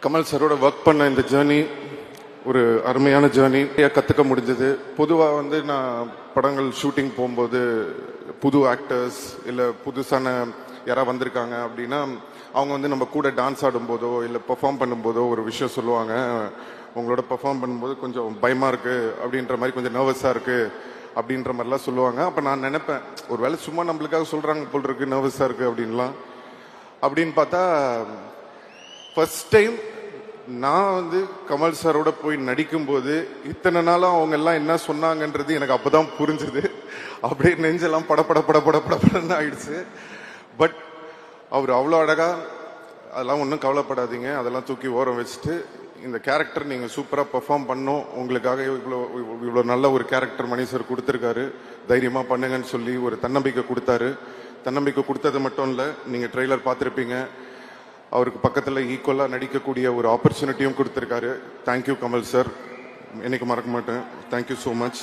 Kamal சரோட work பண்ண இந்த journey ஒரு அருமையான ஜேர்னி கற்றுக்க முடிஞ்சது. பொதுவாக வந்து நான் படங்கள் ஷூட்டிங் போகும்போது புது ஆக்டர்ஸ் இல்லை புதுசான யாராவது வந்திருக்காங்க அப்படின்னா அவங்க வந்து நம்ம கூட டான்ஸ் ஆடும்போதோ இல்லை பெர்ஃபார்ம் பண்ணும்போதோ ஒரு விஷயம் சொல்லுவாங்க. உங்களோட பெர்ஃபார்ம் பண்ணும்போது கொஞ்சம் பயமாக இருக்குது அப்படின்ற மாதிரி, கொஞ்சம் நர்வஸாக இருக்குது அப்படின்ற மாதிரிலாம் சொல்லுவாங்க. அப்போ நான் நினைப்பேன், ஒரு வேளை சும்மா நம்மளுக்காக சொல்கிறாங்க போல் இருக்கு, நர்வஸாக இருக்குது அப்படின்லாம். அப்படின்னு பார்த்தா ஃபர்ஸ்ட் டைம் நான் வந்து கமல் சாரோட போய் நடிக்கும்போது இத்தனை நாளும் அவங்க எல்லாம் என்ன சொன்னாங்கன்றது எனக்கு அப்பதான் புரிஞ்சுது. அப்படியே நெஞ்செல்லாம் படப்படன்னு ஆயிடுச்சு. பட் அவர் அவ்வளோ அழகா, அதெல்லாம் ஒன்றும் கவலைப்படாதீங்க, அதெல்லாம் தூக்கி ஓரம் வச்சுட்டு இந்த கேரக்டர் நீங்கள் சூப்பராக பெர்ஃபார்ம் பண்ணோம், உங்களுக்காக இவ்வளோ நல்ல ஒரு கேரக்டர் மணி சார் கொடுத்துருக்காரு, தைரியமாக பண்ணுங்கன்னு சொல்லி ஒரு தன்னம்பிக்கை கொடுத்தாரு. தன்னம்பிக்கை கொடுத்தது மட்டும் இல்லை, நீங்கள் ட்ரெய்லர் பார்த்துருப்பீங்க, அவருக்கு பக்கத்தில் ஈக்குவலாக நடிக்கக்கூடிய ஒரு ஆப்பர்ச்சுனிட்டியும் கொடுத்துருக்காரு. தேங்க்யூ கமல் சார், என்னைக்கு மறக்க மாட்டேன். Thank you so much.